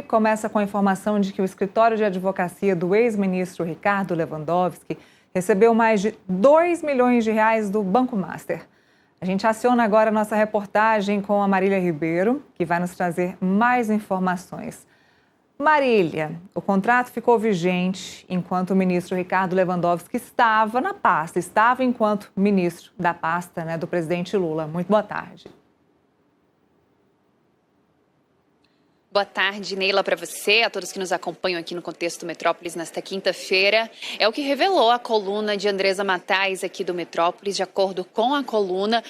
Começa com a informação de que o escritório de advocacia do ex-ministro Ricardo Lewandowski recebeu mais de 2 milhões de reais do Banco Master. A gente aciona agora a nossa reportagem com a Marília Ribeiro, que vai nos trazer mais informações. Marília, o contrato ficou vigente enquanto o ministro Ricardo Lewandowski estava na pasta, estava enquanto ministro da pasta, do presidente Lula. Muito boa tarde. Boa tarde, Neila, para você, a todos que nos acompanham aqui no Contexto Metrópolis nesta quinta-feira. É o que revelou a coluna de Andresa Matais aqui do Metrópolis. De acordo com a coluna,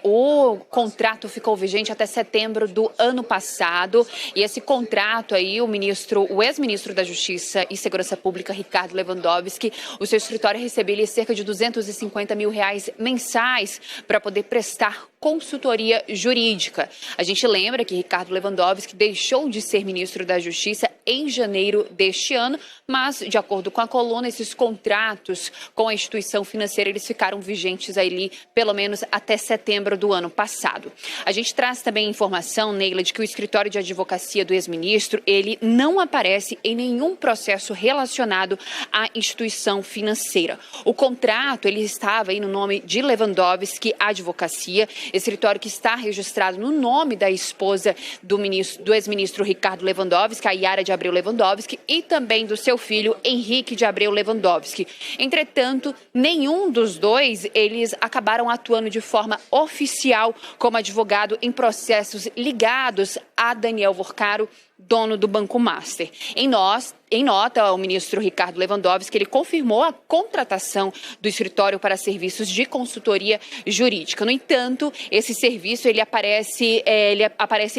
o contrato ficou vigente até setembro do ano passado. E esse contrato aí, o ex-ministro da Justiça e Segurança Pública, Ricardo Lewandowski, o seu escritório recebeu cerca de R$250 mil mensais para poder prestar consultoria jurídica. A gente lembra que Ricardo Lewandowski deixou de ser ministro da Justiça em janeiro deste ano, mas, de acordo com a coluna, esses contratos com a instituição financeira, eles ficaram vigentes ali pelo menos até setembro do ano passado. A gente traz também informação, Neila, de que o escritório de advocacia do ex-ministro, ele não aparece em nenhum processo relacionado à instituição financeira. O contrato, ele estava aí no nome de Lewandowski Advocacia, escritório que está registrado no nome da esposa do ex-ministro Ricardo Lewandowski, a Yara de Abreu Lewandowski, e também do seu filho Henrique de Abreu Lewandowski. Entretanto, nenhum dos dois, eles acabaram atuando de forma oficial como advogado em processos ligados a Daniel Worcaro, dono do Banco Master. Em nota, o ministro Ricardo Lewandowski, ele confirmou a contratação do escritório para serviços de consultoria jurídica. No entanto, esse serviço ele aparece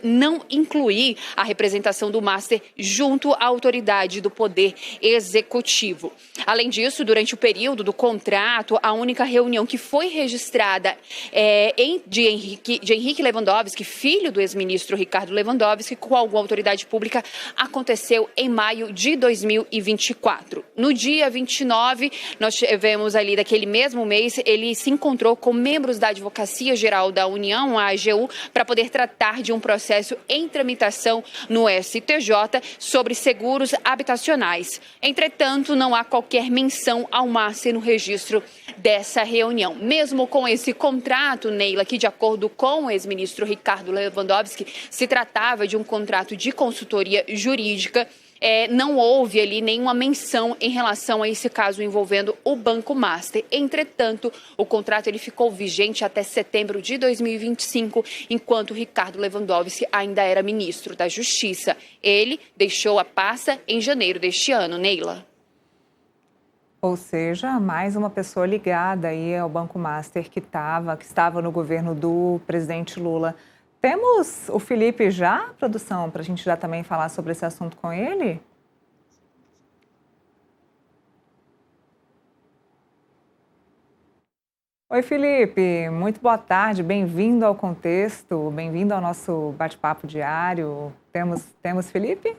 não incluir a representação do Master junto à autoridade do Poder Executivo. Além disso, durante o período do contrato, a única reunião que foi registrada de Henrique Lewandowski, filho do ex-ministro Ricardo Lewandowski, com alguma autoridade pública, aconteceu em maio de 2024. No dia 29, nós tivemos ali daquele mesmo mês, ele se encontrou com membros da Advocacia Geral da União, a AGU, para poder tratar de um processo em tramitação no STJ sobre seguros habitacionais. Entretanto, não há qualquer menção ao Master no registro dessa reunião. Mesmo com esse contrato, Neila, que de acordo com o ex-ministro Ricardo Lewandowski, se tratava de um contrato de consultoria jurídica, não houve ali nenhuma menção em relação a esse caso envolvendo o Banco Master. Entretanto, o contrato ele ficou vigente até setembro de 2025, enquanto Ricardo Lewandowski ainda era ministro da Justiça. Ele deixou a pasta em janeiro deste ano, Neila. Ou seja, mais uma pessoa ligada aí ao Banco Master que estava no governo do presidente Lula. Temos o Felipe já, produção, para a gente já também falar sobre esse assunto com ele? Oi, Felipe, muito boa tarde, bem-vindo ao Contexto, bem-vindo ao nosso bate-papo diário. Temos Felipe?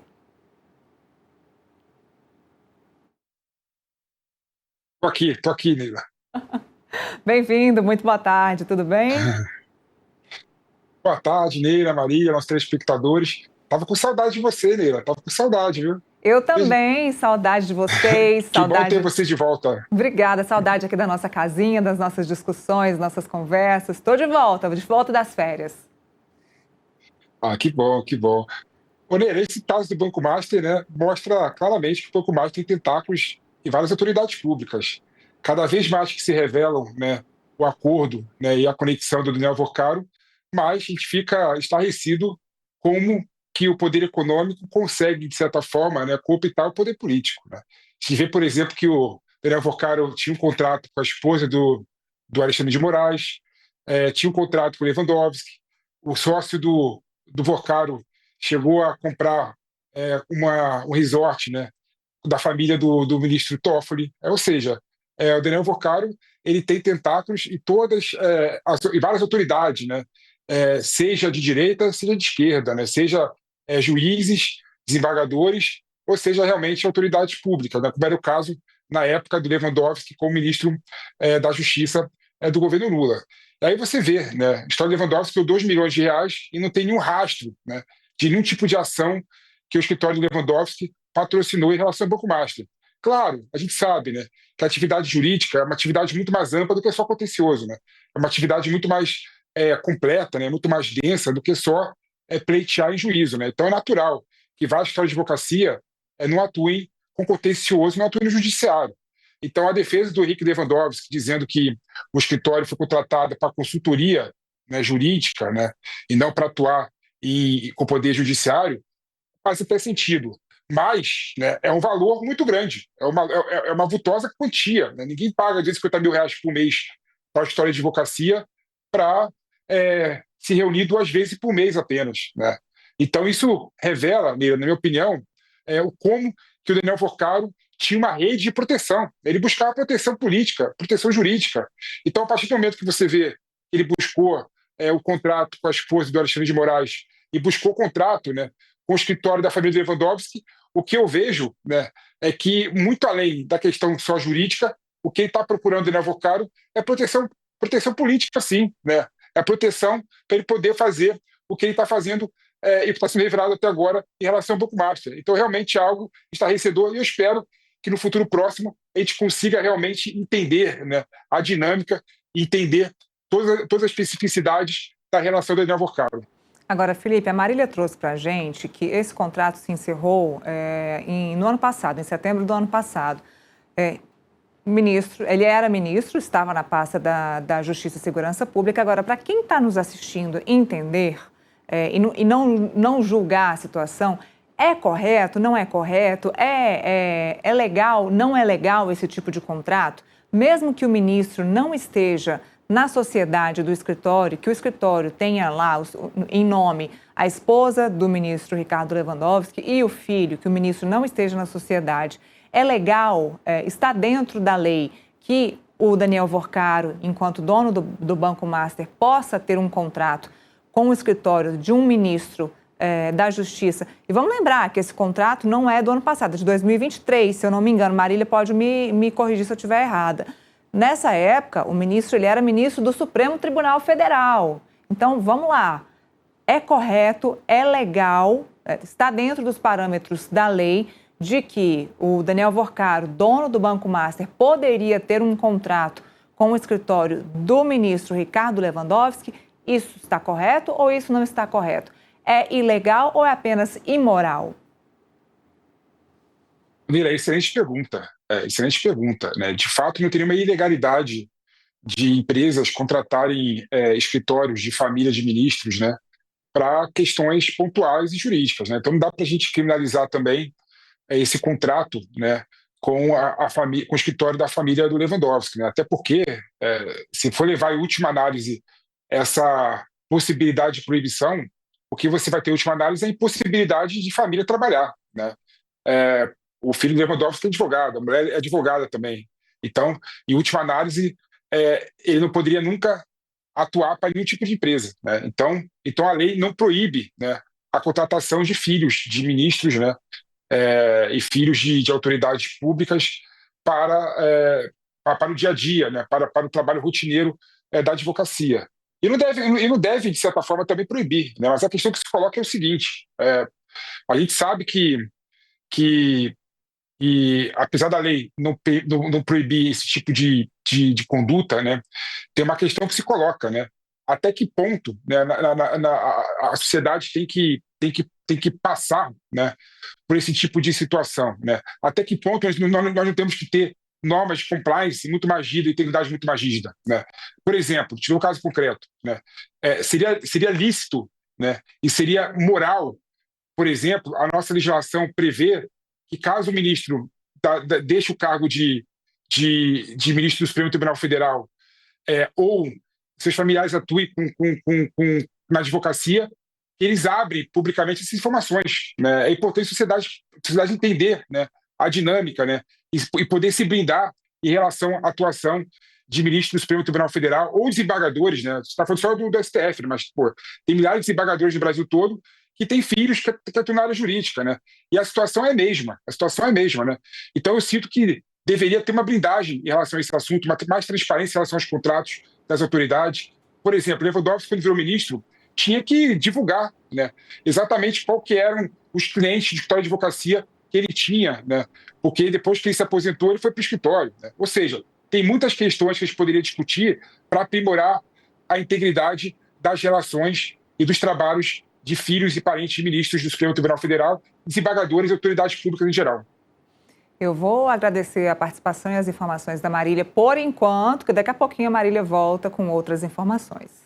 Tô aqui, Neila. Bem-vindo, muito boa tarde, tudo bem? Boa tarde, Neila, Maria, nossos telespectadores. Tava com saudade de você, Neila. Tava com saudade, viu? Eu também, saudade de vocês. Que bom ter você de volta. Obrigada, saudade aqui da nossa casinha, das nossas discussões, nossas conversas. Estou de volta das férias. Ah, que bom, que bom. Ô, Neila, esse caso do Banco Master, né, mostra claramente que o Banco Master tem tentáculos em várias autoridades públicas. Cada vez mais que se revelam, né, o acordo, né, e a conexão do Daniel Worcaro, mas a gente fica estarrecido como que o poder econômico consegue, de certa forma, né, cooptar o poder político. Né? A gente vê, por exemplo, que o Daniel Worcaro tinha um contrato com a esposa do Alexandre de Moraes, tinha um contrato com o Lewandowski, o sócio do Worcaro chegou a comprar um resort, né, da família do ministro Toffoli, ou seja, o Daniel Worcaro ele tem tentáculos em em várias autoridades, né? Seja de direita, seja de esquerda, né? Seja juízes, desembargadores, ou seja realmente autoridades públicas, né? Como era o caso na época do Lewandowski como ministro da Justiça do governo Lula. E aí você vê, né? A história do Lewandowski deu 2 milhões de reais e não tem nenhum rastro, né, de nenhum tipo de ação que o escritório de Lewandowski patrocinou em relação ao Banco Master. Claro, a gente sabe, né, que a atividade jurídica é uma atividade muito mais ampla do que só contencioso, né? É uma atividade muito mais completa, né, muito mais densa do que só pleitear em juízo, né? Então é natural que vários escritórios de advocacia não atuem com contencioso, não atuem no judiciário. Então a defesa do Henrique Lewandowski dizendo que o escritório foi contratado para consultoria, né, jurídica, né, e não para atuar com o poder judiciário, faz até sentido. Mas, né, é um valor muito grande, é uma vultosa quantia, né? Ninguém paga R$ 250 mil por mês para a história de advocacia para se reunir 2 vezes por mês apenas, né? Então isso revela, na minha opinião, o como que o Daniel Porcaro tinha uma rede de proteção. Ele buscava proteção política, proteção jurídica. Então, a partir do momento que você vê que ele buscou o contrato com a esposa do Alexandre de Moraes e buscou o contrato, né, com o escritório da família Lewandowski, o que eu vejo, né, é que, muito além da questão só jurídica, o que ele está procurando no Porcaro é proteção política, sim, né? É proteção para ele poder fazer o que ele está fazendo e que está sendo revelado até agora em relação ao Banco Master. Então, realmente, é algo estarrecedor e eu espero que no futuro próximo a gente consiga realmente entender, né, a dinâmica e entender todas as especificidades da relação do Daniel Porcaro. Agora, Felipe, a Marília trouxe para a gente que esse contrato se encerrou no ano passado, em setembro do ano passado. Ele era ministro, estava na pasta da Justiça e Segurança Pública. Agora, para quem está nos assistindo entender e não julgar a situação, é correto, não é correto, é legal, não é legal esse tipo de contrato? Mesmo que o ministro não esteja na sociedade do escritório, que o escritório tenha lá em nome a esposa do ministro Ricardo Lewandowski e o filho, que o ministro não esteja na sociedade, é legal, está dentro da lei que o Daniel Porcaro, enquanto dono do Banco Master, possa ter um contrato com o escritório de um ministro da Justiça. E vamos lembrar que esse contrato não é do ano passado, é de 2023, se eu não me engano. Marília pode me corrigir se eu estiver errada. Nessa época, o ministro ele era ministro do Supremo Tribunal Federal. Então, vamos lá. É correto, é legal, está dentro dos parâmetros da lei de que o Daniel Porcaro, dono do Banco Master, poderia ter um contrato com o escritório do ministro Ricardo Lewandowski. Isso está correto ou isso não está correto? É ilegal ou é apenas imoral? Mira, excelente pergunta. Excelente pergunta, né? De fato, não teria uma ilegalidade de empresas contratarem escritórios de família de ministros, né, para questões pontuais e jurídicas, né? Então não dá para a gente criminalizar também esse contrato, né, com com o escritório da família do Lewandowski, né? Até porque, se for levar em última análise essa possibilidade de proibição, o que você vai ter em última análise é a impossibilidade de família trabalhar, né? O filho do Lewandowski é advogado, a mulher é advogada também. Então, em última análise, ele não poderia nunca atuar para nenhum tipo de empresa, né? Então a lei não proíbe, né, a contratação de filhos de ministros, né, e filhos de autoridades públicas para o dia a dia, né, para o trabalho rotineiro da advocacia. E não deve, de certa forma, também proibir, né? Mas a questão que se coloca é o seguinte: a gente sabe que apesar da lei não proibir esse tipo de conduta, né, tem uma questão que se coloca, né? Até que ponto, né, a sociedade tem que passar, né, por esse tipo de situação, né? Até que ponto nós não temos que ter normas de compliance muito mais rígidas, integridade muito mais rígida, né? Por exemplo, tive um caso concreto, né? Seria lícito, né, e seria moral, por exemplo, a nossa legislação prevê que caso o ministro deixe o cargo de ministro do Supremo Tribunal Federal ou seus familiares atuem na advocacia, eles abrem publicamente essas informações, né? É importante a sociedade entender, né, a dinâmica, né, e poder se blindar em relação à atuação de ministros do Supremo Tribunal Federal ou desembargadores, né? Você está falando só do STF, mas tem milhares de desembargadores no Brasil todo que têm filhos que atuam na área jurídica, né? E a situação é a mesma, né? Então eu sinto que deveria ter uma blindagem em relação a esse assunto, mais transparência em relação aos contratos das autoridades. Por exemplo, Lewandowski, quando virou ministro, tinha que divulgar, né, exatamente qual que eram os clientes de escritório de advocacia que ele tinha, né? Porque depois que ele se aposentou, ele foi para o escritório, né? Ou seja, tem muitas questões que a gente poderia discutir para aprimorar a integridade das relações e dos trabalhos de filhos e parentes de ministros do Supremo Tribunal Federal, desembargadores e autoridades públicas em geral. Eu vou agradecer a participação e as informações da Marília por enquanto, que daqui a pouquinho a Marília volta com outras informações.